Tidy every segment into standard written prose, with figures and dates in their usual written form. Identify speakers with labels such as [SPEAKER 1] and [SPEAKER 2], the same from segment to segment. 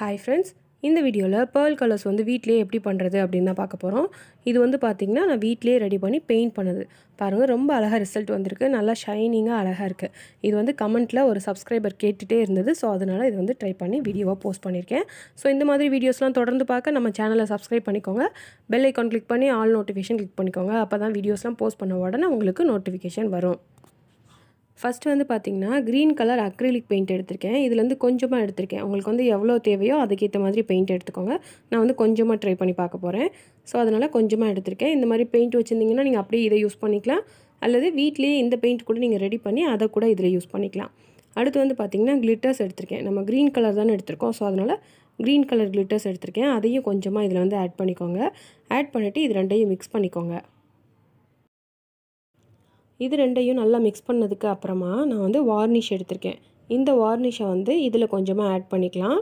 [SPEAKER 1] Hi friends, இந்த வீடியோவில் pearl colors வந்து வீட்டிலேயே எப்படி பண்ணுறது அப்படின்னு தான் பார்க்க போகிறோம். இது வந்து பார்த்திங்கன்னா நான் வீட்டிலேயே ரெடி பண்ணி பெயிண்ட் பண்ணது. பாருங்கள், ரொம்ப அழகாக ரிசல்ட் வந்திருக்கு. நல்லா ஷைனிங்காக அழகாக இருக்குது. இது வந்து கமெண்ட்டில் ஒரு சப்ஸ்கிரைபர் கேட்டுகிட்டே இருந்தது. ஸோ அதனால் இது வந்து ட்ரை பண்ணி வீடியோவாக போஸ்ட் பண்ணியிருக்கேன். ஸோ இந்த மாதிரி வீடியோஸ்லாம் தொடர்ந்து பார்க்க நம்ம சேனலை சப்ஸ்கிரைப் பண்ணிக்கோங்க. பெல் ஐக்கான் கிளிக் பண்ணி ஆல் நோட்டிஃபிகேஷன் கிளிக் பண்ணிக்கோங்க. அப்போ தான் வீடியோஸ்லாம் போஸ்ட் பண்ண உடனே உங்களுக்கு நோட்டிஃபிகேஷன் வரும். ஃபஸ்ட்டு வந்து பார்த்திங்கன்னா க்ரீன் கலர் அக்ரிலிக் பெயிண்ட் எடுத்திருக்கேன். இதுலேருந்து கொஞ்சமாக எடுத்திருக்கேன். உங்களுக்கு வந்து எவ்வளோ தேவையோ அதுக்கேற்ற மாதிரி பெயிண்ட் எடுத்துக்கோங்க. நான் வந்து கொஞ்சமாக ட்ரை பண்ணி பார்க்க போகிறேன். ஸோ அதனால் கொஞ்சமாக எடுத்திருக்கேன். இந்த மாதிரி பெயிண்ட் வச்சுருந்தீங்கன்னா நீங்கள் அப்படியே இதை யூஸ் பண்ணிக்கலாம். அல்லது வீட்லேயே இந்த பெயிண்ட் கூட நீங்கள் ரெடி பண்ணி அதை கூட இதில் யூஸ் பண்ணிக்கலாம். அடுத்து வந்து பார்த்திங்கன்னா கிளிட்டர்ஸ் எடுத்திருக்கேன். நம்ம க்ரீன் கலர் தானே எடுத்திருக்கோம். ஸோ அதனால் க்ரீன் கலர் கிளிட்டர்ஸ் எடுத்திருக்கேன். அதையும் கொஞ்சமாக இதில் வந்து ஆட் பண்ணிக்கோங்க. ஆட் பண்ணிவிட்டு இது ரெண்டையும் மிக்ஸ் பண்ணிக்கோங்க. இது ரெண்டையும் நல்லா மிக்ஸ் பண்ணதுக்கு அப்புறமா நான் வந்து வார்னிஷ் எடுத்திருக்கேன். இந்த வார்னிஷை வந்து இதில் கொஞ்சமாக ஆட் பண்ணிக்கலாம்.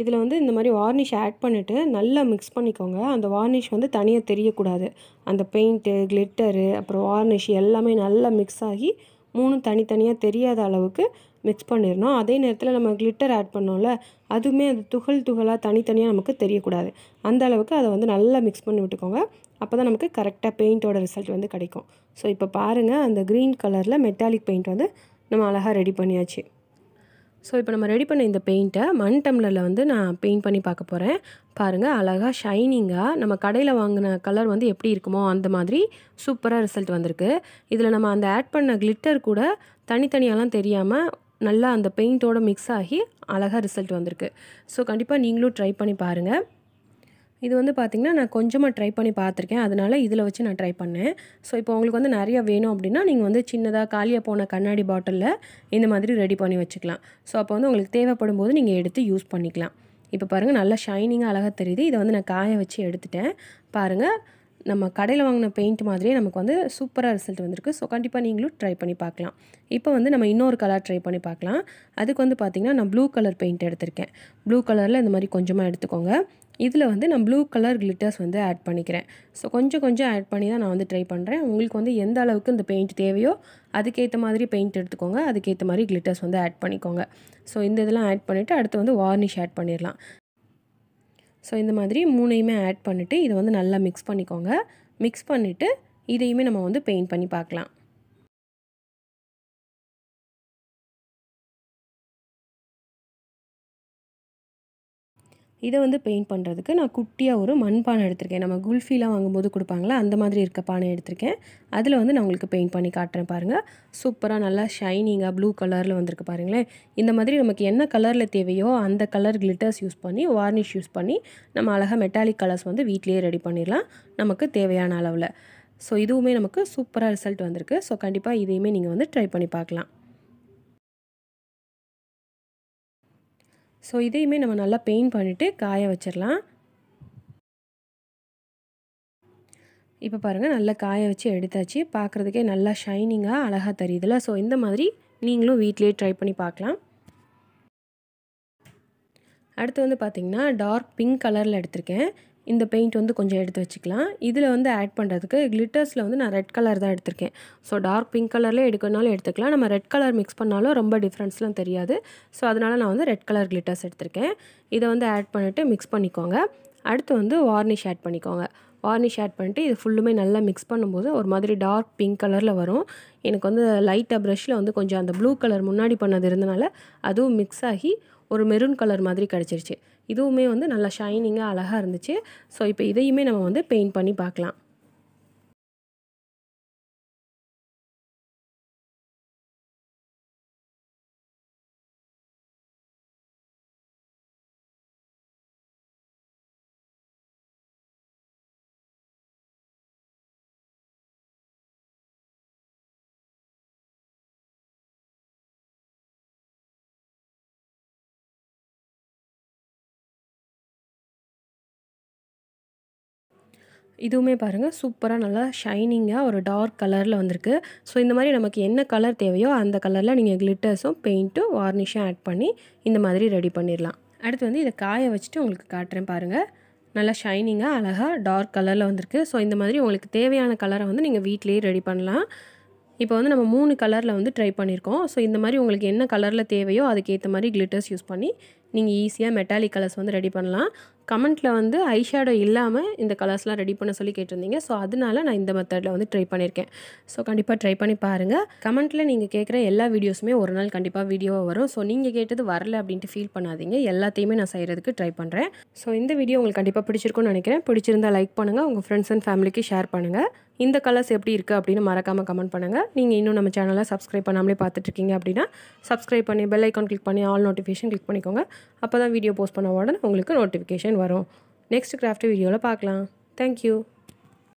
[SPEAKER 1] இதில் வந்து இந்த மாதிரி வார்னிஷ் ஆட் பண்ணிவிட்டு நல்லா மிக்ஸ் பண்ணிக்கோங்க. அந்த வார்னிஷ் வந்து தனியாக தெரியக்கூடாது. அந்த பெயிண்ட்டு, கிளிட்டரு, அப்புறம் வார்னிஷ் எல்லாமே நல்லா மிக்ஸ் ஆகி மூணும் தனித்தனியாக தெரியாத அளவுக்கு மிக்ஸ் பண்ணிடணும். அதே நேரத்தில் நம்ம கிளிட்டர் ஆட் பண்ணோம்ல, அதுவுமே அது துகள் துகளாக தனித்தனியாக நமக்கு தெரியக்கூடாது. அந்த அளவுக்கு அதை வந்து நல்லா மிக்ஸ் பண்ணி விட்டுக்கோங்க. அப்போ தான் நமக்கு கரெக்டாக பெயிண்ட்டோட ரிசல்ட் வந்து கிடைக்கும். ஸோ இப்போ பாருங்கள், அந்த க்ரீன் கலரில் மெட்டாலிக் பெயிண்ட் வந்து நம்ம அழகாக ரெடி பண்ணியாச்சு. ஸோ இப்போ நம்ம ரெடி பண்ண இந்த பெயிண்ட்டை மண் டம்ளரில் வந்து நான் பெயிண்ட் பண்ணி பார்க்க போகிறேன். பாருங்கள், அழகாக ஷைனிங்காக நம்ம கடையில் வாங்கின கலர் வந்து எப்படி இருக்குமோ அந்த மாதிரி சூப்பராக ரிசல்ட் வந்திருக்கு. இதில் நம்ம அந்த ஆட் பண்ண கிளிட்டர் கூட தனித்தனியாலாம் தெரியாமல் நல்லா அந்த பெயிண்ட்டோட மிக்ஸ் ஆகி அழகாக ரிசல்ட் வந்திருக்கு. ஸோ கண்டிப்பாக நீங்களும் ட்ரை பண்ணி பாருங்கள். இது வந்து பார்த்திங்கன்னா நான் கொஞ்சமாக ட்ரை பண்ணி பார்த்துருக்கேன். அதனால் இதில் வச்சு நான் ட்ரை பண்ணேன். ஸோ இப்போ உங்களுக்கு வந்து நிறையா வேணும் அப்படின்னா நீங்கள் வந்து சின்னதாக காலியாக போன கண்ணாடி பாட்டிலில் இந்த மாதிரி ரெடி பண்ணி வச்சுக்கலாம். ஸோ அப்போ வந்து உங்களுக்கு தேவைப்படும் போது நீங்கள் எடுத்து யூஸ் பண்ணிக்கலாம். இப்போ பாருங்கள், நல்லா ஷைனிங்காக அழகாக தெரியுது. இதை வந்து நான் காய வச்சு எடுத்துட்டேன். பாருங்கள், நம்ம கடையில் வாங்கின பெயிண்ட் மாதிரியே நமக்கு வந்து சூப்பராக ரிசல்ட் வந்திருக்கு. ஸோ கண்டிப்பாக நீங்களும் ட்ரை பண்ணி பார்க்கலாம். இப்போ வந்து நம்ம இன்னொரு கலர் ட்ரை பண்ணி பார்க்கலாம். அதுக்கு வந்து பார்த்திங்கன்னா நான் ப்ளூ கலர் பெயிண்ட் எடுத்திருக்கேன். ப்ளூ கலரில் இந்த மாதிரி கொஞ்சமாக எடுத்துக்கோங்க. இதில் வந்து நான் ப்ளூ கலர் கிளிட்டர்ஸ் வந்து ஆட் பண்ணிக்கிறேன். ஸோ கொஞ்சம் ஆட் பண்ணி தான் நான் வந்து ட்ரை பண்ணுறேன். உங்களுக்கு வந்து எந்த அளவுக்கு இந்த பெயிண்ட் தேவையோ அதுக்கேற்ற மாதிரி பெயிண்ட் எடுத்துக்கோங்க. அதுக்கேற்ற மாதிரி கிளிட்டர்ஸ் வந்து ஆட் பண்ணிக்கோங்க. ஸோ இந்த இதெல்லாம் ஆட் பண்ணிவிட்டு அடுத்து வந்து வார்னிஷ் ஆட் பண்ணிடலாம். ஸோ இந்த மாதிரி மூணையுமே ஆட் பண்ணிவிட்டு இதை வந்து நல்லா மிக்ஸ் பண்ணிக்கோங்க. மிக்ஸ் பண்ணிவிட்டு இதையுமே நம்ம வந்து பெயிண்ட் பண்ணி பார்க்கலாம். இதை வந்து பெயிண்ட் பண்ணுறதுக்கு நான் குட்டியாக ஒரு மண்பானை எடுத்திருக்கேன். நம்ம குல்ஃபிலாம் வாங்கும்போது கொடுப்பாங்களா, அந்த மாதிரி இருக்க பானை எடுத்திருக்கேன். அதில் வந்து நான் உங்களுக்கு பெயிண்ட் பண்ணி காட்டுறேன் பாருங்கள். சூப்பராக நல்லா ஷைனிங்காக ப்ளூ கலரில் வந்திருக்கு பாருங்களேன். இந்த மாதிரி நமக்கு என்ன கலரில் தேவையோ அந்த கலர் கிளிட்டர்ஸ் யூஸ் பண்ணி வார்னிஷ் யூஸ் பண்ணி நம்ம அழகாக மெட்டாலிக் கலர்ஸ் வந்து வீட்டிலேயே ரெடி பண்ணிடலாம் நமக்கு தேவையான அளவில். ஸோ இதுவுமே நமக்கு சூப்பராக ரிசல்ட் வந்திருக்கு. ஸோ கண்டிப்பாக இதையுமே நீங்கள் வந்து ட்ரை பண்ணி பார்க்கலாம். ஸோ இதையுமே நம்ம நல்லா பெயிண்ட் பண்ணிவிட்டு காய வச்சிடலாம். இப்போ பாருங்கள், நல்லா காய வச்சு எடுத்தாச்சு. பார்க்குறதுக்கே நல்லா ஷைனிங்காக அழகாக தெரியுதுல்ல. ஸோ இந்த மாதிரி நீங்களும் வீட்டிலேயே ட்ரை பண்ணி பார்க்கலாம். அடுத்து வந்து பார்த்திங்கன்னா டார்க் பிங்க் கலரில் எடுத்திருக்கேன். இந்த பெயிண்ட் வந்து கொஞ்சம் எடுத்து வச்சுக்கலாம். இதில் வந்து ஆட் பண்ணுறதுக்கு கிளிட்டர்ஸில் வந்து நான் ரெட் கலர் தான் எடுத்திருக்கேன். ஸோ டார்க் பிங்க் கலர்லேயே எடுக்கணுனாலும் எடுத்துக்கலாம். நம்ம ரெட் கலர் மிக்ஸ் பண்ணாலும் ரொம்ப டிஃப்ரென்ஸ்லாம் தெரியாது. ஸோ அதனால் நான் வந்து ரெட் கலர் கிளிட்டர்ஸ் எடுத்திருக்கேன். இதை வந்து ஆட் பண்ணிவிட்டு மிக்ஸ் பண்ணிக்கோங்க. அடுத்து வந்து வார்னிஷ் ஆட் பண்ணிக்கோங்க. வார்னிஷ் ஆட் பண்ணிட்டு இது ஃபுல்லுமே நல்லா மிக்ஸ் பண்ணும்போது ஒரு மாதிரி டார்க் பிங்க் கலரில் வரும். எனக்கு வந்து லைட்டாக ப்ரஷில் வந்து கொஞ்சம் அந்த ப்ளூ கலர் முன்னாடி பண்ணது இருந்தனால அதுவும் மிக்ஸ் ஆகி ஒரு மெரூன் கலர் மாதிரி கிடச்சிருச்சு. இதுவுமே வந்து நல்லா ஷைனிங்காக அழகாக இருந்துச்சு. ஸோ இப்போ இதையுமே நம்ம வந்து பெயிண்ட் பண்ணி பார்க்கலாம். இதுவுமே பாருங்கள், சூப்பராக நல்லா ஷைனிங்காக ஒரு டார்க் கலரில் வந்திருக்கு. ஸோ இந்த மாதிரி நமக்கு என்ன கலர் தேவையோ அந்த கலரில் நீங்கள் கிளிட்டர்ஸும் பெயிண்ட்டும் வார்னிஷும் ஆட் பண்ணி இந்த மாதிரி ரெடி பண்ணிடலாம். அடுத்து வந்து இதை காய வச்சுட்டு உங்களுக்கு காட்டுறேன் பாருங்கள். நல்லா ஷைனிங்காக அழகாக டார்க் கலரில் வந்திருக்கு. ஸோ இந்த மாதிரி உங்களுக்கு தேவையான கலரை வந்து நீங்கள் வீட்டிலேயே ரெடி பண்ணலாம். இப்போ வந்து நம்ம 3 கலரில் வந்து ட்ரை பண்ணியிருக்கோம். ஸோ இந்த மாதிரி உங்களுக்கு என்ன கலரில் தேவையோ அதுக்கேற்ற மாதிரி கிளிட்டர்ஸ் யூஸ் பண்ணி நீங்கள் ஈஸியாக மெட்டாலிக் கலர்ஸ் வந்து ரெடி பண்ணலாம். கமெண்ட்டில் வந்து ஐ ஷேடோ இல்லாமல் இந்த கலர்ஸ்லாம் ரெடி பண்ண சொல்லி கேட்டிருந்தீங்க. ஸோ அதனால நான் இந்த மெத்தடில் வந்து ட்ரை பண்ணியிருக்கேன். ஸோ கண்டிப்பாக ட்ரை பண்ணி பாருங்கள். கமெண்ட்டில் நீங்கள் கேட்குற எல்லா வீடியோஸுமே ஒரு நாள் கண்டிப்பாக வீடியோவாக வரும். ஸோ நீங்கள் கேட்டது வரல அப்படின்ட்டு ஃபீல் பண்ணாதீங்க. எல்லாத்தையுமே நான் செய்கிறதுக்கு ட்ரை பண்ணுறேன். ஸோ இந்த வீடியோ உங்களுக்கு கண்டிப்பாக பிடிச்சிருக்கும்னு நினைக்கிறேன். பிடிச்சிருந்தா லைக் பண்ணுங்கள், உங்கள் ஃப்ரெண்ட்ஸ் அண்ட் ஃபேமிலிக்கு ஷேர் பண்ணுங்கள். இந்த கலர்ஸ் எப்படி இருக்குது அப்படின்னு மறக்காமல் கமெண்ட் பண்ணுங்கள். நீங்கள் இன்னும் நம்ம சேனலை சப்ஸ்கிரைப் பண்ணாமலே பார்த்துட்ருக்கீங்க அப்படின்னா சப்ஸ்கிரைப் பண்ணி பெல் ஐக்கான் கிளிக் பண்ணி ஆல் நோட்டிஃபிகேஷன் கிளிக் பண்ணிக்கோங்க. அப்போ தான் வீடியோ போஸ்ட் பண்ண உடனே உங்களுக்கு நோட்டிஃபிகேஷன் வரும். நெக்ஸ்ட் கிராஃப்ட் வீடியோவில் பார்க்கலாம். தேங்க்யூ.